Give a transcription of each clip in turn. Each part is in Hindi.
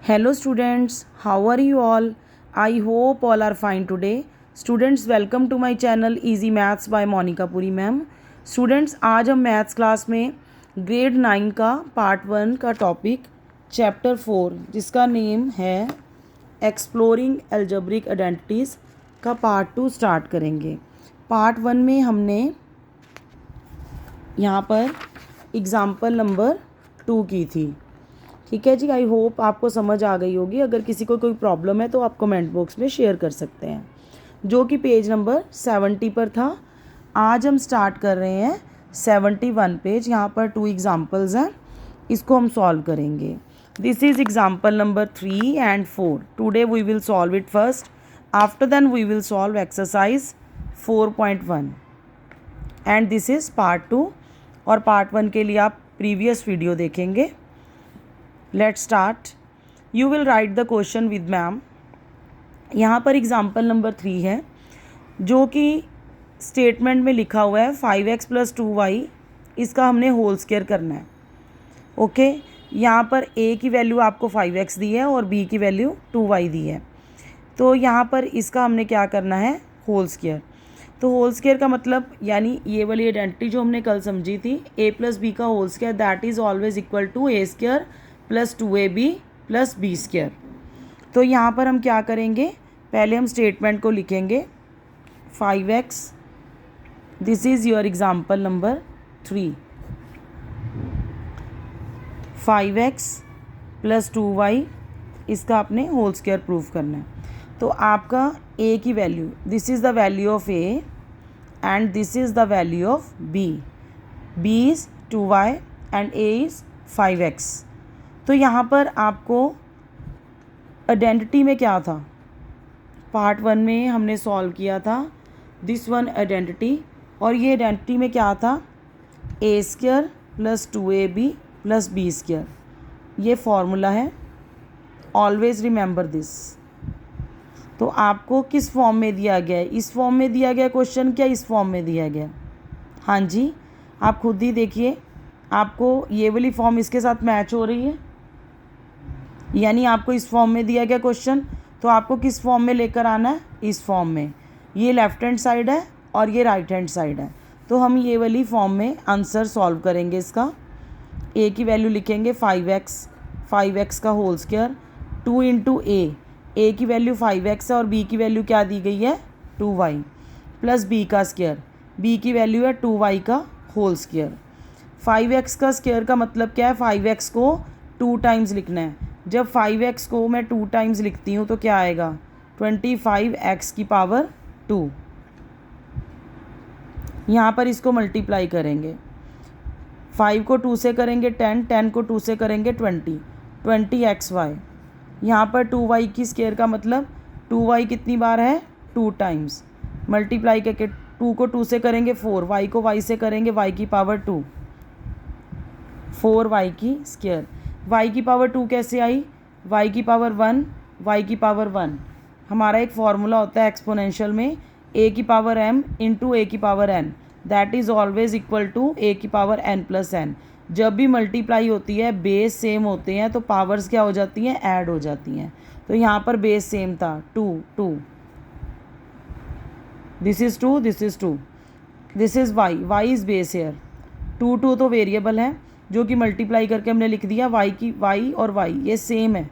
Hello students, how are you all? I hope all are fine today. Students, welcome to my channel Easy Maths by Monica Puri ma'am. Students, आज हम मैथ्स क्लास में ग्रेड 9 का पार्ट 1 का टॉपिक चैप्टर 4 जिसका नेम है एक्सप्लोरिंग एल्जेब्रिक आइडेंटिटीज़ का पार्ट 2 स्टार्ट करेंगे. पार्ट 1 में हमने यहाँ पर एग्ज़ाम्पल नंबर 2 की थी. ठीक है जी. आई होप आपको समझ आ गई होगी. अगर किसी को कोई प्रॉब्लम है तो आप कमेंट बॉक्स में शेयर कर सकते हैं. जो कि पेज नंबर 70 पर था. आज हम स्टार्ट कर रहे हैं 71 पेज. यहाँ पर 2 एग्जाम्पल्स हैं, इसको हम सॉल्व करेंगे. This is example number 3 and 4. Today we will solve it first. After then we will solve exercise 4.1 and this is part 2. और पार्ट 1 के लिए आप प्रीवियस वीडियो देखेंगे. Let's start. You will write the question with ma'am. यहाँ पर एग्जाम्पल नंबर 3 है जो कि स्टेटमेंट में लिखा हुआ है 5x + 2y. इसका हमने होल स्क्वायर करना है. ओके. यहाँ पर a की वैल्यू आपको 5x दी है और b की वैल्यू 2y दी है. तो यहाँ पर इसका हमने क्या करना है, होल स्क्वायर. तो होल स्क्वायर का मतलब यानी ये वाली आइडेंटिटी जो हमने कल समझी थी a + b का whole square that is always equal to a² + 2ab + b². तो यहाँ पर हम क्या करेंगे, पहले हम स्टेटमेंट को लिखेंगे 5x. This is your example number 3. 5x + 2y इसका आपने होल स्क्वायर प्रूफ करना है. तो आपका a की value, this is the value of a and this is the value of b. b is 2y and a is 5x. तो यहाँ पर आपको आइडेंटिटी में क्या था, पार्ट 1 में हमने सॉल्व किया था दिस वन आइडेंटिटी. और ये आइडेंटिटी में क्या था, a² + 2ab + b². ये फॉर्मूला है, ऑलवेज रिमेंबर दिस. तो आपको किस फॉर्म में दिया गया है, इस फॉर्म में दिया गया क्वेश्चन क्या इस फॉर्म में दिया गया. हाँ जी, आप खुद ही देखिए, आपको ये वाली फॉर्म इसके साथ मैच हो रही है. यानी आपको इस फॉर्म में दिया गया क्वेश्चन, तो आपको किस फॉर्म में लेकर आना है, इस फॉर्म में. ये लेफ़्ट हैंड साइड है और ये राइट हैंड साइड है. तो हम ये वाली फॉर्म में आंसर सॉल्व करेंगे. इसका a की वैल्यू लिखेंगे 5x का होल स्क्वायर 2 × a की वैल्यू 5x है और b की वैल्यू क्या दी गई है 2y + b का स्क्वायर. b की वैल्यू है 2y का होल स्क्वायर. 5x का स्क्वायर का मतलब क्या है, 5x को 2 टाइम्स लिखना है. जब 5x को मैं 2 टाइम्स लिखती हूँ तो क्या आएगा, 25x⁻². यहाँ पर इसको मल्टीप्लाई करेंगे. 5 को 2 से करेंगे 10, 10 को 2 से करेंगे 20xy. यहाँ पर 2y की स्क्वायर का मतलब 2y कितनी बार है, 2 टाइम्स. मल्टीप्लाई करके 2 को 2 से करेंगे 4, y को y से करेंगे y⁻², 4y की स्क्वायर. y⁻² कैसे आई, y⁻1 y⁻1. हमारा एक फार्मूला होता है एक्सपोनेंशियल में a⁻m × a⁻n that is always equal to a⁻n + n. जब भी मल्टीप्लाई होती है बेस सेम होते हैं तो पावर्स क्या हो जाती हैं, ऐड हो जाती हैं. तो यहाँ पर बेस सेम था 2, this is 2, this is 2, this is y is base here. 2 तो वेरिएबल है जो कि मल्टीप्लाई करके हमने लिख दिया. y और y ये सेम है.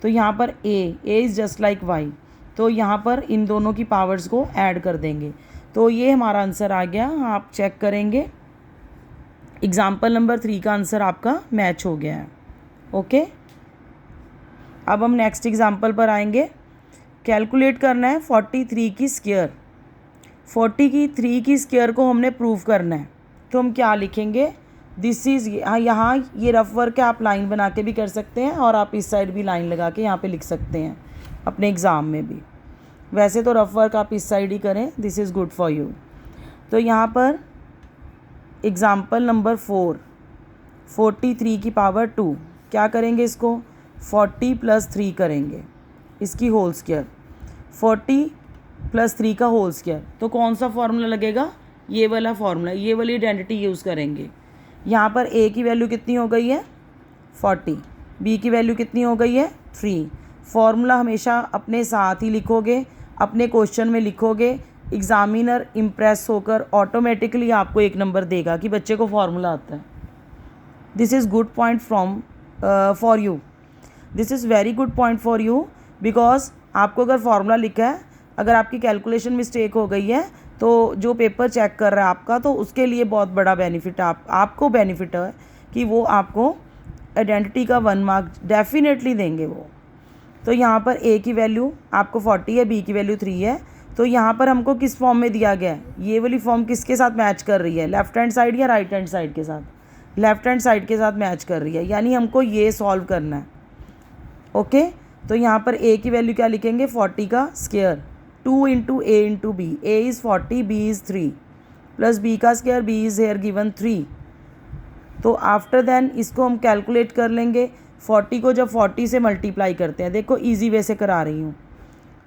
तो यहाँ पर a is just like y. तो यहाँ पर इन दोनों की पावर्स को ऐड कर देंगे. तो ये हमारा आंसर आ गया. आप चेक करेंगे एग्ज़ाम्पल नंबर 3 का आंसर आपका मैच हो गया है. ओके. अब हम नेक्स्ट एग्ज़ाम्पल पर आएंगे. कैलकुलेट करना है 43 की स्क्वायर. 43 की स्क्वायर को हमने प्रूव करना है. तो हम क्या लिखेंगे, दिस इज़, यहाँ ये रफ वर्क है, आप लाइन बना के भी कर सकते हैं और आप इस साइड भी लाइन लगा के यहाँ पे लिख सकते हैं अपने एग्ज़ाम में भी. वैसे तो रफ वर्क आप इस साइड ही करें, this is good for you. तो यहाँ पर एग्ज़ाम्पल नंबर 4, 43 की पावर 2 क्या करेंगे, इसको 40 + 3 करेंगे, इसकी होल स्क्वायर. 40 + 3 का होल स्क्वायर. तो कौन सा फार्मूला लगेगा, ये वाला फार्मूला, ये वाली आइडेंटिटी यूज़ करेंगे. यहाँ पर a की वैल्यू कितनी हो गई है 40, b की वैल्यू कितनी हो गई है 3। फॉर्मूला हमेशा अपने साथ ही लिखोगे, अपने क्वेश्चन में लिखोगे। एग्जामिनर इम्प्रेस होकर ऑटोमेटिकली आपको 1 नंबर देगा कि बच्चे को फॉर्मूला आता है। This is good point from for you, this is very good point for you, because आपको अगर फॉर्मूला लिखा है, अगर आपकी कैलकुलेशन मिस्टेक हो गई है तो जो पेपर चेक कर रहा है आपका, तो उसके लिए बहुत बड़ा बेनिफिट आपको बेनिफिट है कि वो आपको आइडेंटिटी का 1 मार्क डेफिनेटली देंगे वो। तो यहाँ पर ए की वैल्यू आपको 40 है, बी की वैल्यू 3 है। तो यहाँ पर हमको किस फॉर्म में दिया गया है, ये वाली फॉर्म किसके साथ मैच कर रही है, लेफ्ट हैंड साइड या राइट हैंड साइड के साथ, लेफ्ट हैंड साइड के साथ मैच कर रही है, यानी हमको ये सॉल्व करना है। ओके, तो यहाँ पर ए की वैल्यू क्या लिखेंगे, 40 का square 2 into A into B, A is 40, B is 3, plus B का square, B is here given 3। तो आफ्टर देन इसको हम कैलकुलेट कर लेंगे। 40 को जब 40 से मल्टीप्लाई करते हैं, देखो इजी वे से करा रही हूँ,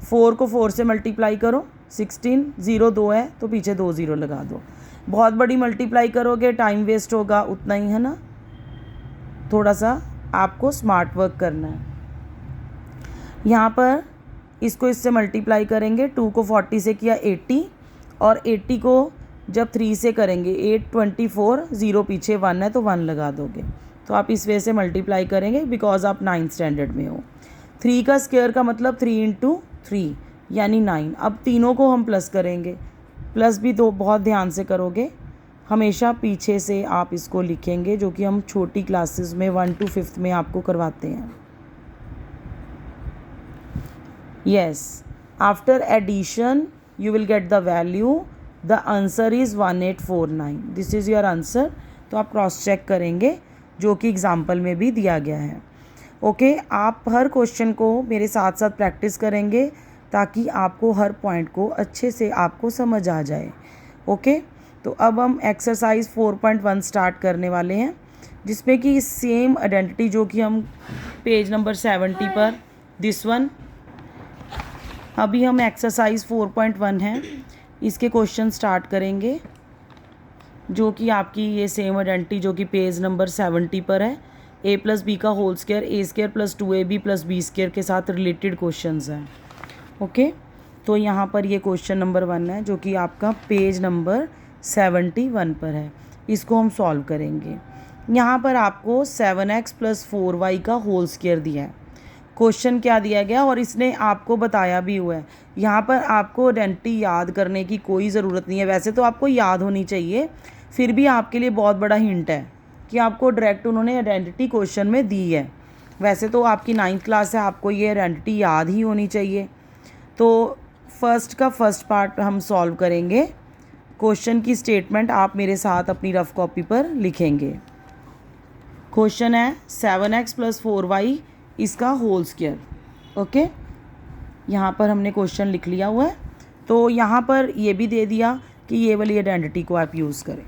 4 को 4 से मल्टीप्लाई करो, 16, 0 2 है तो पीछे 2 0 लगा दो। बहुत बड़ी मल्टीप्लाई करोगे टाइम वेस्ट होगा, उतना ही है ना, थोड़ा सा आपको स्मार्ट वर्क करना है। यहाँ पर इसको इससे मल्टीप्लाई करेंगे, 2 को 40 से किया 80, और 80 को जब 3 से करेंगे 8 24, 0 पीछे 1 है तो 1 लगा दोगे। तो आप इस वे से मल्टीप्लाई करेंगे बिकॉज आप 9th स्टैंडर्ड में हो। 3 का स्क्वायर का मतलब 3 इंटू 3 यानी 9। अब तीनों को हम प्लस करेंगे, प्लस भी दो बहुत ध्यान से करोगे, हमेशा पीछे से आप इसको लिखेंगे, जो कि हम छोटी क्लासेस में 1 to 5th में आपको करवाते हैं। Yes, after addition you will get the value, the answer is 1849, this is your answer। तो आप क्रॉस चेक करेंगे जो कि एग्जाम्पल में भी दिया गया है। ओके, आप हर क्वेश्चन को मेरे साथ साथ प्रैक्टिस करेंगे ताकि आपको हर पॉइंट को अच्छे से आपको समझ आ जाए। ओके, तो अब हम एक्सरसाइज 4.1 स्टार्ट करने वाले हैं, जिसमें कि सेम आइडेंटिटी जो कि हम पेज नंबर 70 पर, दिस वन, अभी हम एक्सरसाइज 4.1 है, इसके क्वेश्चन स्टार्ट करेंगे, जो कि आपकी ये सेम आइडेंटिटी जो कि पेज नंबर 70 पर है। a प्लस बी का whole square, A square plus 2ab plus B square के साथ रिलेटेड क्वेश्चंस हैं। ओके, तो यहाँ पर ये क्वेश्चन नंबर 1 है जो कि आपका पेज नंबर 71 पर है। इसको हम सॉल्व करेंगे। यहाँ पर आपको 7x प्लस 4y का होल स्क्वायर दिया है, क्वेश्चन क्या दिया गया और इसने आपको बताया भी हुआ है। यहाँ पर आपको आइडेंटिटी याद करने की कोई ज़रूरत नहीं है, वैसे तो आपको याद होनी चाहिए, फिर भी आपके लिए बहुत बड़ा हिंट है कि आपको डायरेक्ट उन्होंने आइडेंटिटी क्वेश्चन में दी है। वैसे तो आपकी 9th क्लास है, आपको ये आइडेंटिटी याद ही होनी चाहिए। तो फर्स्ट का फर्स्ट पार्ट हम सॉल्व करेंगे। क्वेश्चन की स्टेटमेंट आप मेरे साथ अपनी रफ कॉपी पर लिखेंगे। क्वेश्चन है 7x प्लस 4y इसका होल स्क्वायर। ओके, यहाँ पर हमने क्वेश्चन लिख लिया हुआ है। तो यहाँ पर ये भी दे दिया कि ये वाली आइडेंटिटी को आप यूज़ करें।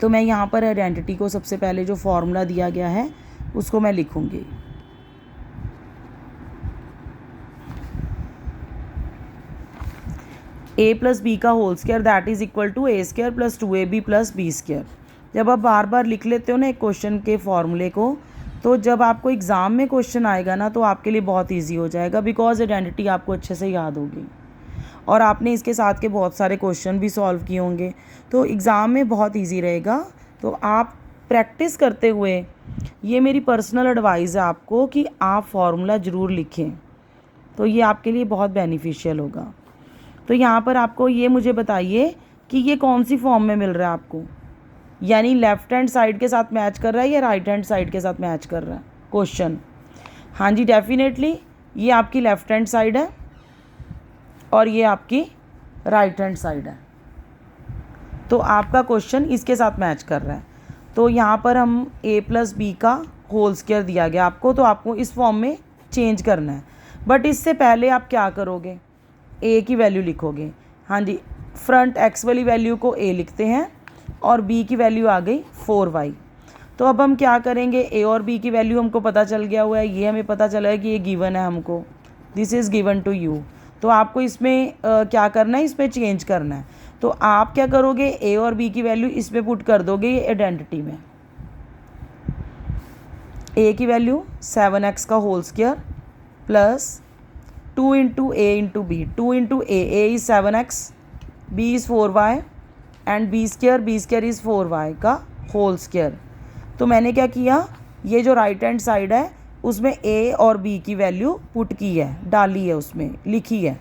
तो मैं यहाँ पर आइडेंटिटी को सबसे पहले जो फॉर्मूला दिया गया है उसको मैं लिखूँगी। a प्लस बी का whole square that is equal to A square plus 2ab plus B square. जब आप बार बार लिख लेते हो ना एक क्वेश्चन के फॉर्मूले को, तो जब आपको एग्ज़ाम में क्वेश्चन आएगा ना तो आपके लिए बहुत इजी हो जाएगा, बिकॉज आइडेंटिटी आपको अच्छे से याद होगी और आपने इसके साथ के बहुत सारे क्वेश्चन भी सॉल्व किए होंगे, तो एग्ज़ाम में बहुत इजी रहेगा। तो आप प्रैक्टिस करते हुए, ये मेरी पर्सनल एडवाइस है आपको कि आप फार्मूला ज़रूर लिखें, तो ये आपके लिए बहुत बेनिफिशियल होगा। तो यहाँ पर आपको ये मुझे बताइए कि ये कौन सी फॉर्म में मिल रहा है आपको, यानी लेफ़्ट हैंड साइड के साथ मैच कर रहा है या राइट हैंड साइड के साथ मैच कर रहा है क्वेश्चन। हाँ जी, डेफिनेटली ये आपकी लेफ़्ट हैंड साइड है और ये आपकी राइट हैंड साइड है, तो आपका क्वेश्चन इसके साथ मैच कर रहा है। तो यहाँ पर हम a प्लस बी का होल स्क्वायर दिया गया आपको, तो आपको इस फॉर्म में चेंज करना है। बट इससे पहले आप क्या करोगे, a की वैल्यू लिखोगे। हाँ जी, फ्रंट x वाली वैल्यू को a लिखते हैं और b की वैल्यू आ गई 4y। तो अब हम क्या करेंगे, a और b की वैल्यू हमको पता चल गया हुआ है, ये हमें पता चला है कि ये गिवन है हमको, this is given to you. तो आपको इसमें क्या करना है, इसमें चेंज करना है। तो आप क्या करोगे, a और b की वैल्यू इसमें पुट कर दोगे ये आइडेंटिटी में। ए की वैल्यू 7x का whole square plus 2 into A into B, 2 into A is 7x, b is 4y and B square is 4y का होल स्क्वायर। तो मैंने क्या किया, ये जो राइट हैंड साइड है उसमें a और b की वैल्यू पुट की है, डाली है, उसमें लिखी है।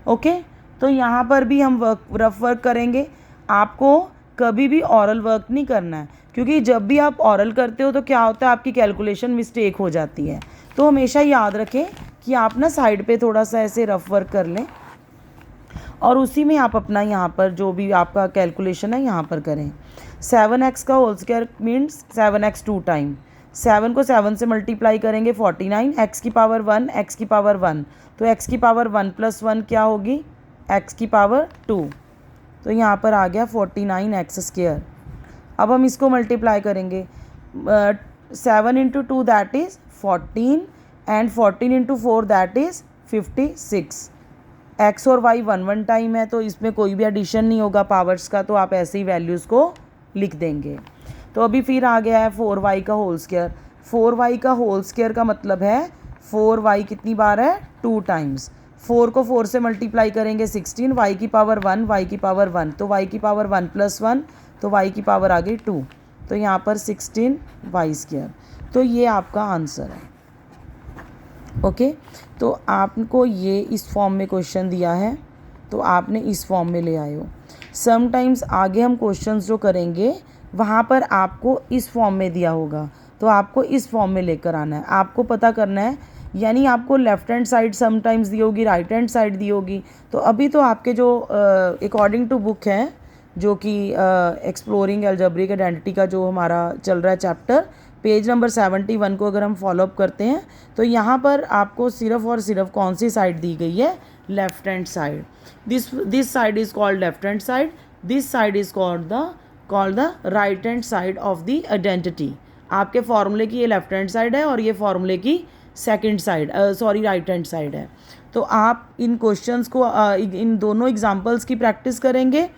ओके, तो यहाँ पर भी हम रफ वर्क करेंगे। आपको कभी भी ऑरल वर्क नहीं करना है, क्योंकि जब भी आप ऑरल करते हो तो क्या होता है, आपकी कैलकुलेशन मिस्टेक हो जाती है। तो हमेशा याद रखें कि आप ना साइड पे थोड़ा सा ऐसे रफ वर्क कर लें और उसी में आप अपना यहाँ पर जो भी आपका कैलकुलेशन है यहाँ पर करें। 7x का whole square means 7x 2 time, 7 को 7 से मल्टीप्लाई करेंगे 49, x की पावर 1, x की पावर 1, तो x की पावर 1 प्लस 1 क्या होगी, x की पावर 2। तो यहाँ पर आ गया 49x स्क्वायर। अब हम इसको मल्टीप्लाई करेंगे, 7 into 2 that is 14 and 14 into 4 that is 56। x और y 1 टाइम है तो इसमें कोई भी एडिशन नहीं होगा पावर्स का, तो आप ऐसे ही वैल्यूज़ को लिख देंगे। तो अभी फिर आ गया है 4y का होल स्क्वायर। 4y का होल स्क्वायर का मतलब है 4y कितनी बार है, 2 टाइम्स। 4 को 4 से मल्टीप्लाई करेंगे 16, y की पावर 1, y की पावर 1, तो y की पावर 1 प्लस 1, तो y की पावर आ गई 2, तो यहाँ पर 16y स्क्वायर। तो ये आपका आंसर है। ओके, तो आपको ये इस फॉर्म में क्वेश्चन दिया है तो आपने इस फॉर्म में ले आए हो। समटाइम्स आगे हम क्वेश्चंस जो करेंगे वहाँ पर आपको इस फॉर्म में दिया होगा, तो आपको इस फॉर्म में लेकर आना है। आपको पता करना है, यानी आपको लेफ़्ट हैंड साइड समटाइम्स दी होगी, राइट हैंड साइड दी होगी। तो अभी तो आपके जो अकॉर्डिंग टू बुक है, जो कि एक्सप्लोरिंग एल्जेब्रिक आइडेंटिटी का जो हमारा चल रहा है चैप्टर, पेज नंबर 71 को अगर हम फॉलोअप करते हैं तो यहाँ पर आपको सिर्फ और सिर्फ कौन सी साइड दी गई है, left hand side. This side is called left hand side, this side is called the right hand side of the identity. आपके फॉर्मूले की ये लेफ्ट हैंड साइड है और ये फॉर्मूले की second side right hand side है। तो आप इन क्वेश्चंस को इन दोनों एग्जांपल्स की प्रैक्टिस करेंगे।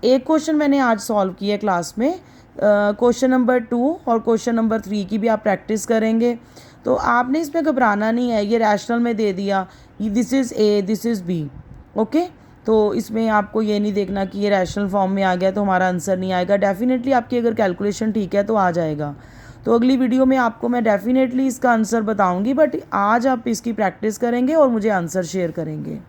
एक क्वेश्चन मैंने आज सॉल्व किया क्लास में, क्वेश्चन नंबर 2 और क्वेश्चन नंबर 3 की भी आप प्रैक्टिस करेंगे। तो आपने इसमें घबराना नहीं है, ये रैशनल में दे दिया, this is A, this is B. Okay, तो इसमें आपको ये नहीं देखना कि ये रैशनल फॉर्म में आ गया तो हमारा आंसर नहीं आएगा। डेफिनेटली आपकी अगर कैलकुलेशन ठीक है तो आ जाएगा। तो अगली वीडियो में आपको मैं डेफिनेटली इसका आंसर बताऊंगी, बट आज आप इसकी प्रैक्टिस करेंगे और मुझे आंसर शेयर करेंगे।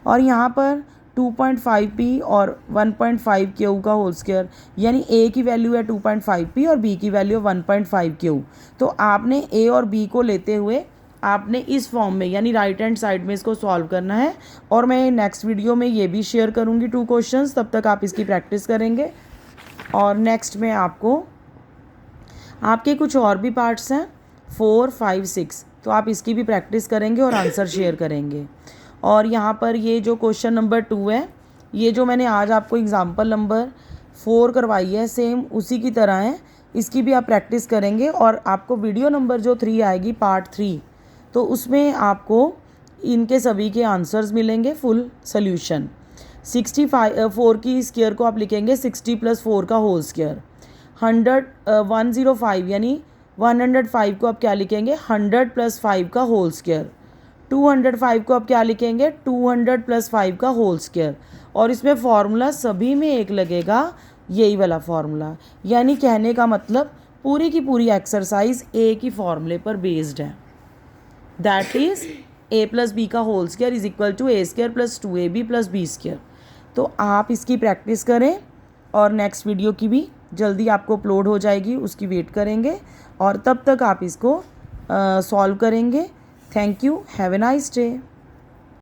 और यहाँ पर 2.5p और 1.5q का होल स्क्वायर, यानी a की वैल्यू है 2.5p और b की वैल्यू 1.5q। तो आपने a और b को लेते हुए आपने इस फॉर्म में यानी राइट हैंड साइड में इसको सॉल्व करना है। और मैं नेक्स्ट वीडियो में ये भी शेयर करूँगी 2 क्वेश्चंस, तब तक आप इसकी प्रैक्टिस करेंगे। और नेक्स्ट में आपके कुछ और भी पार्ट्स हैं 4, 5, 6, तो आप इसकी भी प्रैक्टिस करेंगे और आंसर शेयर करेंगे। और यहाँ पर ये जो क्वेश्चन नंबर 2 है, ये जो मैंने आज आपको एग्जांपल नंबर 4 करवाई है, सेम उसी की तरह है, इसकी भी आप प्रैक्टिस करेंगे। और आपको वीडियो नंबर जो 3 आएगी, पार्ट 3, तो उसमें आपको इनके सभी के आंसर्स मिलेंगे, फुल सोल्यूशन। 4 की स्क्वायर को आप लिखेंगे 60 + 4 का होल स्क्वायर। 105 यानी 105 को आप क्या लिखेंगे, 100 + 5 का होल स्क्वायर। 205 को आप क्या लिखेंगे, 200 + 5 का होल स्क्वायर। और इसमें फार्मूला सभी में एक लगेगा, यही वाला फार्मूला। यानी कहने का मतलब पूरी की पूरी एक्सरसाइज एक ही फार्मूले पर बेस्ड है, दैट इज़ a + b का whole square is equal to a² + 2ab + b²। तो आप इसकी प्रैक्टिस करें और नेक्स्ट वीडियो की भी जल्दी आपको अपलोड हो जाएगी, उसकी वेट करेंगे और तब तक आप इसको सॉल्व करेंगे। Thank you, have a nice day.